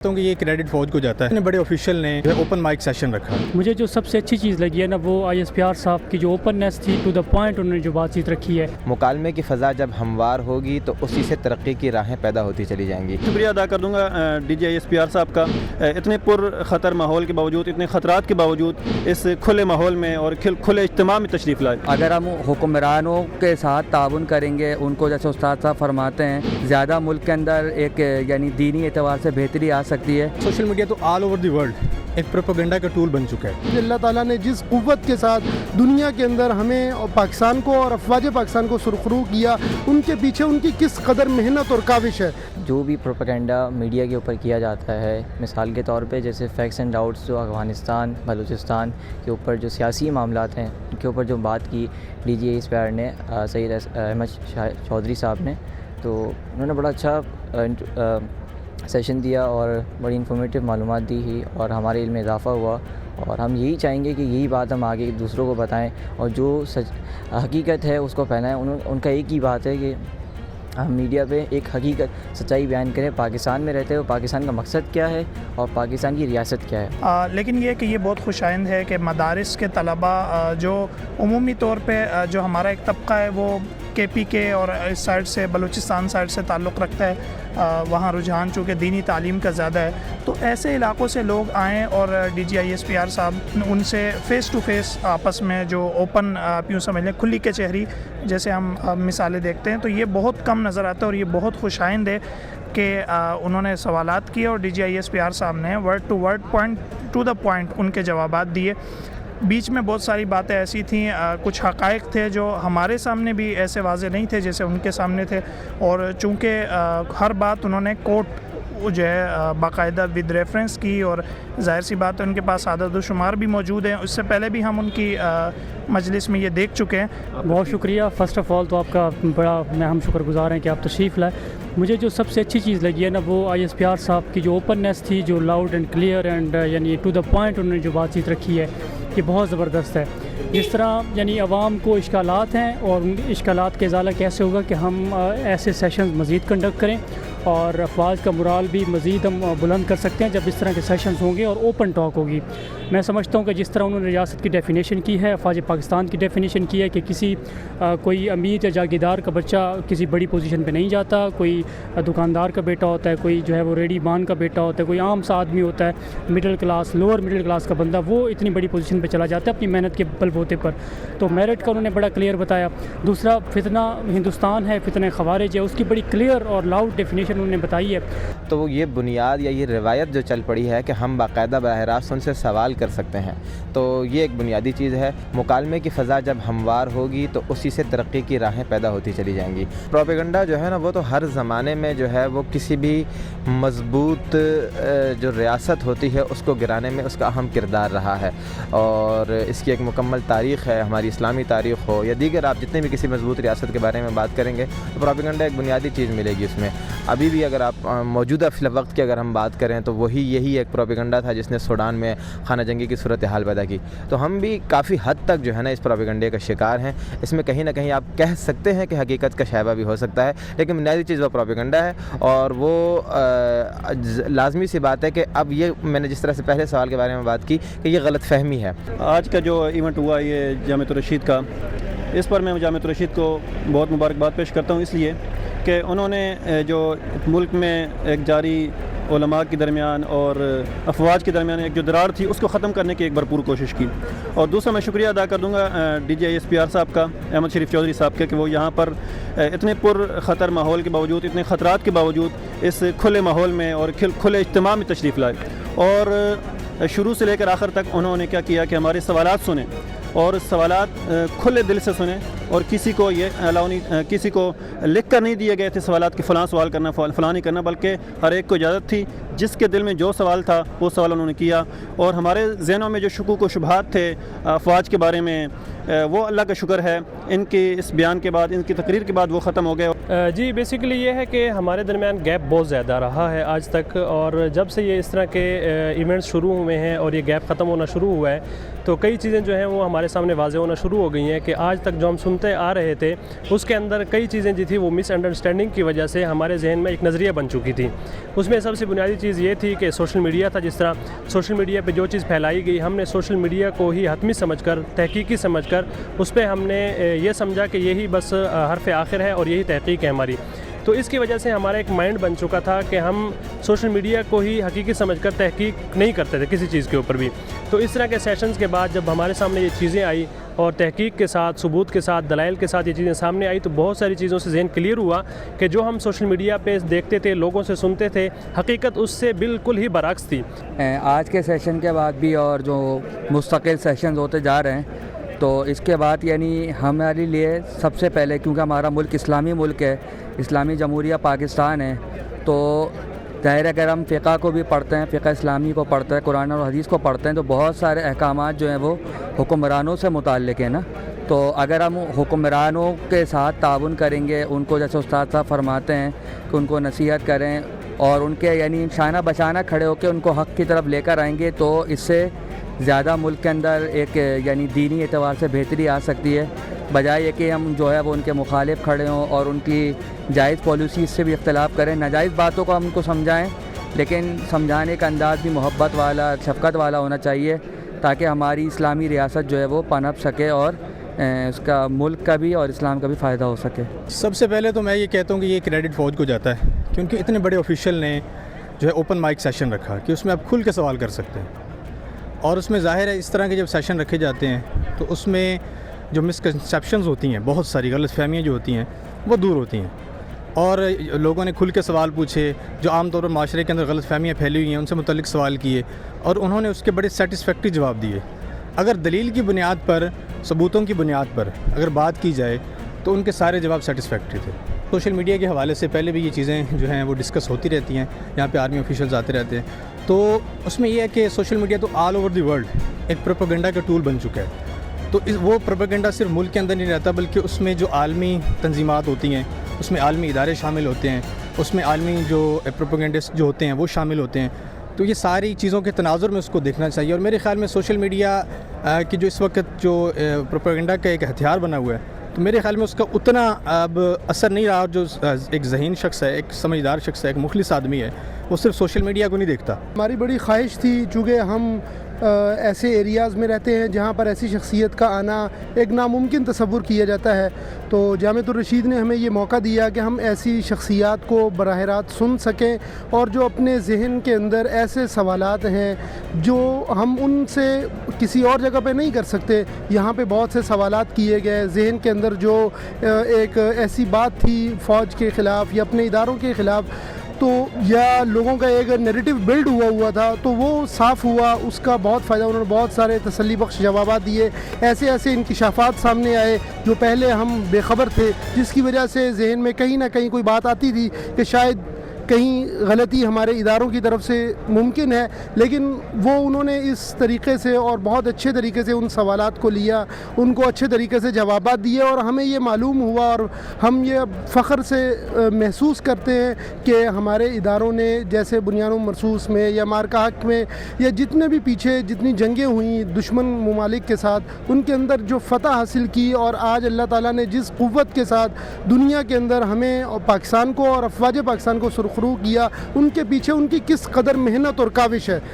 کہ یہ کریڈٹ فوج کو جاتا ہے. بڑے آفیشیل نے اوپن مائک سیشن رکھا. مجھے جو سب سے اچھی چیز لگی ہے نا وہ ISPR صاحب کی جو اوپننیس تھی, ٹو دا پوائنٹ انہوں نے جو بات چیت رکھی ہے. مکالمے کی فضا جب ہموار ہوگی تو اسی سے ترقی کی راہیں پیدا ہوتی چلی جائیں گی. شکریہ ادا کر دوں گا DG ISPR صاحب کا, اتنے پر خطر ماحول کے باوجود, اتنے خطرات کے باوجود اس کھلے ماحول میں اور کھلے اجتماع میں تشریف لائے. اگر ہم حکمرانوں کے ساتھ تعاون کریں گے, ان کو جیسے استاد صاحب فرماتے ہیں, زیادہ ملک کے اندر ایک یعنی دینی اعتبار سے بہتری آ سکتی ہے. سوشل میڈیا تو آل اوور دی ورلڈ ایک پروپیگنڈا کا ٹول بن چکا ہے. اللہ تعالیٰ نے جس قوت کے ساتھ دنیا کے اندر ہمیں اور پاکستان کو اور افواج پاکستان کو سرخرو کیا, ان کے پیچھے ان کی کس قدر محنت اور کاوش ہے. جو بھی پروپیگنڈا میڈیا کے اوپر کیا جاتا ہے, مثال کے طور پہ جیسے فیکٹس اینڈ ڈاؤٹس جو افغانستان بلوچستان کے اوپر جو سیاسی معاملات ہیں ان کے اوپر جو بات کی DG ISPR نے, سید احمد چودھری صاحب نے, تو انہوں نے بڑا اچھا سیشن دیا اور بڑی انفارمیٹیو معلومات دی ہی, اور ہمارے علم میں اضافہ ہوا. اور ہم یہی چاہیں گے کہ یہی بات ہم آگے دوسروں کو بتائیں, اور جو حقیقت ہے اس کو پھیلائیں. ان کا ایک ہی بات ہے کہ ہم میڈیا پہ ایک حقیقت سچائی بیان کریں. پاکستان میں رہتے ہوئے پاکستان کا مقصد کیا ہے اور پاکستان کی ریاست کیا ہے. لیکن یہ کہ یہ بہت خوش آئند ہے کہ مدارس کے طلباء جو عمومی طور پہ جو ہمارا ایک طبقہ ہے وہ KP کے اور اس سائڈ سے بلوچستان سائڈ سے تعلق رکھتا ہے, وہاں رجحان چونکہ دینی تعلیم کا زیادہ ہے, تو ایسے علاقوں سے لوگ آئیں اور DG ISPR صاحب ان سے فیس ٹو فیس آپس میں جو اوپن آپ یوں سمجھ لیں کھلی کے چہری جیسے ہم مثالیں دیکھتے ہیں, تو یہ بہت کم نظر آتا ہے. اور یہ بہت خوش آئند ہے کہ انہوں نے سوالات کیے اور DG ISPR صاحب نے word to word, point to the point ان کے جوابات دیے. بیچ میں بہت ساری باتیں ایسی تھیں, کچھ حقائق تھے جو ہمارے سامنے بھی ایسے واضح نہیں تھے جیسے ان کے سامنے تھے, اور چونکہ ہر بات انہوں نے کوٹ جو ہے باقاعدہ ود ریفرنس کی, اور ظاہر سی بات ہے ان کے پاس عدد و شمار بھی موجود ہیں. اس سے پہلے بھی ہم ان کی مجلس میں یہ دیکھ چکے ہیں. بہت شکریہ. فرسٹ آف آل تو آپ کا بڑا ہم شکر گزار ہیں کہ آپ تشریف لائے. مجھے جو سب سے اچھی چیز لگی ہے نا وہ ISPR صاحب کی جو اوپننیس تھی, جو لاؤڈ اینڈ کلیئر اینڈ یعنی ٹو دا پوائنٹ انہوں نے جو بات چیت رکھی ہے, یہ بہت زبردست ہے. جس طرح یعنی عوام کو اشکالات ہیں اور ان اشکالات کا ازالہ کیسے ہوگا کہ ہم ایسے سیشنز مزید کنڈکٹ کریں, اور افواج کا مرال بھی مزید ہم بلند کر سکتے ہیں جب اس طرح کے سیشنز ہوں گے اور اوپن ٹاک ہوگی. میں سمجھتا ہوں کہ جس طرح انہوں نے ریاست کی ڈیفینیشن کی ہے, افواج پاکستان کی ڈیفینیشن کی ہے کہ کسی کوئی امیر یا جاگیردار کا بچہ کسی بڑی پوزیشن پہ نہیں جاتا, کوئی دکاندار کا بیٹا ہوتا ہے, کوئی جو ہے وہ ریڈی مان کا بیٹا ہوتا ہے, کوئی عام سا آدمی ہوتا ہے, middle class lower middle class کا بندہ, وہ اتنی بڑی پوزیشن پہ چلا جاتا ہے اپنی محنت کے بل بوتے پر. تو میرٹ کا انہوں نے بڑا کلیئر بتایا. دوسرا فتنہ ہندوستان ہے, فتنہ خوارج ہے, اس کی بڑی کلیئر اور لاؤڈ ڈیفینیشن انہوں نے بتائی ہے. تو یہ بنیاد یا یہ روایت جو چل پڑی ہے کہ ہم باقاعدہ براہ راست ان سے سوال کر سکتے ہیں, تو یہ ایک بنیادی چیز ہے. مکالمے کی فضا جب ہموار ہوگی تو اسی سے ترقی کی راہیں پیدا ہوتی چلی جائیں گی. پروپیگنڈا جو ہے نا وہ تو ہر زمانے میں جو ہے وہ کسی بھی مضبوط جو ریاست ہوتی ہے اس کو گرانے میں اس کا اہم کردار رہا ہے, اور اس کی ایک مکمل تاریخ ہے. ہماری اسلامی تاریخ ہو یا دیگر آپ جتنے بھی کسی مضبوط ریاست کے بارے میں بات کریں گے تو پروپیگنڈا ایک بنیادی چیز ملے گی اس میں. ابھی بھی اگر آپ موجودہ فی الوقت کی اگر ہم بات کریں تو یہی ایک پروپیگنڈا تھا جس نے سوڈان میں خانہ جنگی کی صورتحال پیدا کی. تو ہم بھی کافی حد تک جو ہے نا اس پروپیگنڈے کا شکار ہیں. اس میں کہیں نہ کہیں آپ کہہ سکتے ہیں کہ حقیقت کا شائبہ بھی ہو سکتا ہے, لیکن بنیادی چیز وہ پروپیگنڈا ہے. اور وہ لازمی سی بات ہے کہ اب یہ میں نے جس طرح سے پہلے سوال کے بارے میں بات کی کہ یہ غلط فہمی ہے. آج کا جو ایونٹ ہوا یہ جامعۃ الرشید کا, اس پر میں جامعۃ الرشید کو بہت مبارکباد پیش کرتا ہوں, اس لیے کہ انہوں نے جو ملک میں ایک جاری علماء کے درمیان اور افواج کے درمیان ایک جو درار تھی اس کو ختم کرنے کی ایک بھرپور کوشش کی. اور دوسرا میں شکریہ ادا کر دوں گا DG ISPR صاحب کا, احمد شریف چودھری صاحب کا, کہ وہ یہاں پر اتنے پر خطر ماحول کے باوجود, اتنے خطرات کے باوجود اس کھلے ماحول میں اور کھلے اجتماع میں تشریف لائے. اور شروع سے لے کر آخر تک انہوں نے کیا کیا کہ ہمارے سوالات سنیں, اور سوالات کھلے دل سے سنیں, اور کسی کو کسی کو لکھ کر نہیں دیے گئے تھے سوالات کہ فلاں سوال کرنا فلاں نہیں کرنا, بلکہ ہر ایک کو اجازت تھی جس کے دل میں جو سوال تھا وہ سوال انہوں نے کیا. اور ہمارے ذہنوں میں جو شکوک و شبہات تھے افواج کے بارے میں, وہ اللہ کا شکر ہے ان کے اس بیان کے بعد, ان کی تقریر کے بعد وہ ختم ہو گئے. جی بیسیکلی یہ ہے کہ ہمارے درمیان گیپ بہت زیادہ رہا ہے آج تک، اور جب سے یہ اس طرح کے ایونٹس شروع ہوئے ہیں اور یہ گیپ ختم ہونا شروع ہوا ہے تو کئی چیزیں جو ہیں وہ ہمارے سامنے واضح ہونا شروع ہو گئی ہیں کہ آج تک جو ہم سنتے آ رہے تھے اس کے اندر کئی چیزیں جو تھی وہ مس انڈرسٹینڈنگ کی وجہ سے ہمارے ذہن میں ایک نظریہ بن چکی تھی۔ اس میں سب سے بنیادی چیز یہ تھی کہ سوشل میڈیا تھا، جس طرح سوشل میڈیا پہ جو چیز پھیلائی گئی ہم نے سوشل میڈیا کو ہی حتمی سمجھ کر، تحقیقی سمجھ کر اس پہ ہم نے یہ سمجھا کہ یہی بس حرف آخر ہے اور یہی تحقیق ہے ہماری۔ تو اس کی وجہ سے ہمارا ایک مائنڈ بن چکا تھا کہ ہم سوشل میڈیا کو ہی حقیقی سمجھ کر تحقیق نہیں کرتے تھے کسی چیز کے اوپر بھی۔ تو اس طرح کے سیشنز کے بعد جب ہمارے سامنے یہ چیزیں آئی اور تحقیق کے ساتھ، ثبوت کے ساتھ، دلائل کے ساتھ یہ چیزیں سامنے آئی تو بہت ساری چیزوں سے ذہن کلیئر ہوا کہ جو ہم سوشل میڈیا پہ دیکھتے تھے، لوگوں سے سنتے تھے، حقیقت اس سے بالکل ہی برعکس تھی۔ آج کے سیشن کے بعد بھی اور جو مستقل سیشنز ہوتے جا رہے ہیں تو اس کے بعد یعنی ہمارے لیے سب سے پہلے، کیونکہ ہمارا ملک اسلامی ملک ہے، اسلامی جمہوریہ پاکستان ہے، تو ظاہر اگر ہم فقہ کو بھی پڑھتے ہیں، فقہ اسلامی کو پڑھتے ہیں، قرآن اور حدیث کو پڑھتے ہیں تو بہت سارے احکامات جو ہیں وہ حکمرانوں سے متعلق ہیں نا۔ تو اگر ہم حکمرانوں کے ساتھ تعاون کریں گے، ان کو جیسے استاد صاحب فرماتے ہیں کہ ان کو نصیحت کریں اور ان کے یعنی شانہ بشانہ کھڑے ہو کے ان کو حق کی طرف لے کر آئیں گے تو اس سے زیادہ ملک کے اندر ایک یعنی دینی اعتبار سے بہتری آ سکتی ہے، بجائے یہ کہ ہم جو ہے وہ ان کے مخالف کھڑے ہوں اور ان کی جائز پالیسیز سے بھی اختلاف کریں۔ ناجائز باتوں کو ہم ان کو سمجھائیں، لیکن سمجھانے کا انداز بھی محبت والا، شفقت والا ہونا چاہیے تاکہ ہماری اسلامی ریاست جو ہے وہ پنپ سکے اور اس کا ملک کا بھی اور اسلام کا بھی فائدہ ہو سکے۔ سب سے پہلے تو میں یہ کہتا ہوں کہ یہ کریڈٹ فوج کو جاتا ہے، کیونکہ اتنے بڑے آفیشیل نے جو ہے اوپن مائک سیشن رکھا کہ اس میں آپ کھل کے سوال کر سکتے ہیں، اور اس میں ظاہر ہے اس طرح کے جب سیشن رکھے جاتے ہیں تو اس میں جو مسکنسیپشنز ہوتی ہیں، بہت ساری غلط فہمیاں جو ہوتی ہیں وہ دور ہوتی ہیں، اور لوگوں نے کھل کے سوال پوچھے، جو عام طور پر معاشرے کے اندر غلط فہمیاں پھیلی ہوئی ہیں ان سے متعلق سوال کیے اور انہوں نے اس کے بڑے سیٹسفیکٹری جواب دیے۔ اگر دلیل کی بنیاد پر، ثبوتوں کی بنیاد پر اگر بات کی جائے تو ان کے سارے جواب سیٹسفیکٹری تھے۔ سوشل میڈیا کے حوالے سے پہلے بھی یہ چیزیں جو ہیں وہ ڈسکس ہوتی رہتی ہیں، یہاں پہ آرمی آفیشلز آتے رہتے ہیں، تو اس میں یہ ہے کہ سوشل میڈیا تو آل اوور دی ورلڈ ایک پروپیگنڈا کا ٹول بن چکا ہے۔ تو وہ پروپیگنڈا صرف ملک کے اندر نہیں رہتا بلکہ اس میں جو عالمی تنظیمات ہوتی ہیں، اس میں عالمی ادارے شامل ہوتے ہیں، اس میں عالمی جو پروپیگنڈسٹ جو ہوتے ہیں وہ شامل ہوتے ہیں۔ تو یہ ساری چیزوں کے تناظر میں اس کو دیکھنا چاہیے، اور میرے خیال میں سوشل میڈیا کی جو اس وقت جو پروپیگنڈا کا ایک ہتھیار بنا ہوا ہے تو میرے خیال میں اس کا اتنا اب اثر نہیں رہا۔ جو ایک ذہین شخص ہے، ایک سمجھدار شخص ہے، ایک مخلص آدمی ہے، وہ صرف سوشل میڈیا کو نہیں دیکھتا۔ ہماری بڑی خواہش تھی، چونکہ ہم ایسے ایریاز میں رہتے ہیں جہاں پر ایسی شخصیت کا آنا ایک ناممکن تصور کیا جاتا ہے، تو جامعۃ الرشید نے ہمیں یہ موقع دیا کہ ہم ایسی شخصیات کو براہ راست سن سکیں، اور جو اپنے ذہن کے اندر ایسے سوالات ہیں جو ہم ان سے کسی اور جگہ پہ نہیں کر سکتے، یہاں پہ بہت سے سوالات کیے گئے۔ ذہن کے اندر جو ایک ایسی بات تھی فوج کے خلاف یا اپنے اداروں کے خلاف، تو یا لوگوں کا ایک نیریٹو بلڈ ہوا تھا تو وہ صاف ہوا، اس کا بہت فائدہ، انہوں نے بہت سارے تسلی بخش جوابات دیے، ایسے انکشافات سامنے آئے جو پہلے ہم بے خبر تھے، جس کی وجہ سے ذہن میں کہیں نہ کہیں کوئی بات آتی تھی کہ شاید کہیں غلطی ہمارے اداروں کی طرف سے ممکن ہے، لیکن وہ انہوں نے اس طریقے سے اور بہت اچھے طریقے سے ان سوالات کو لیا، ان کو اچھے طریقے سے جوابات دیے، اور ہمیں یہ معلوم ہوا اور ہم یہ فخر سے محسوس کرتے ہیں کہ ہمارے اداروں نے جیسے بنیان مرصوص میں یا مارکا حق میں یا جتنے بھی پیچھے جتنی جنگیں ہوئیں دشمن ممالک کے ساتھ، ان کے اندر جو فتح حاصل کی، اور آج اللہ تعالیٰ نے جس قوت کے ساتھ دنیا کے اندر ہمیں اور پاکستان کو اور افواج پاکستان کو سرخرو کیا، ان کے پیچھے ان کی کس قدر محنت اور کاوش ہے۔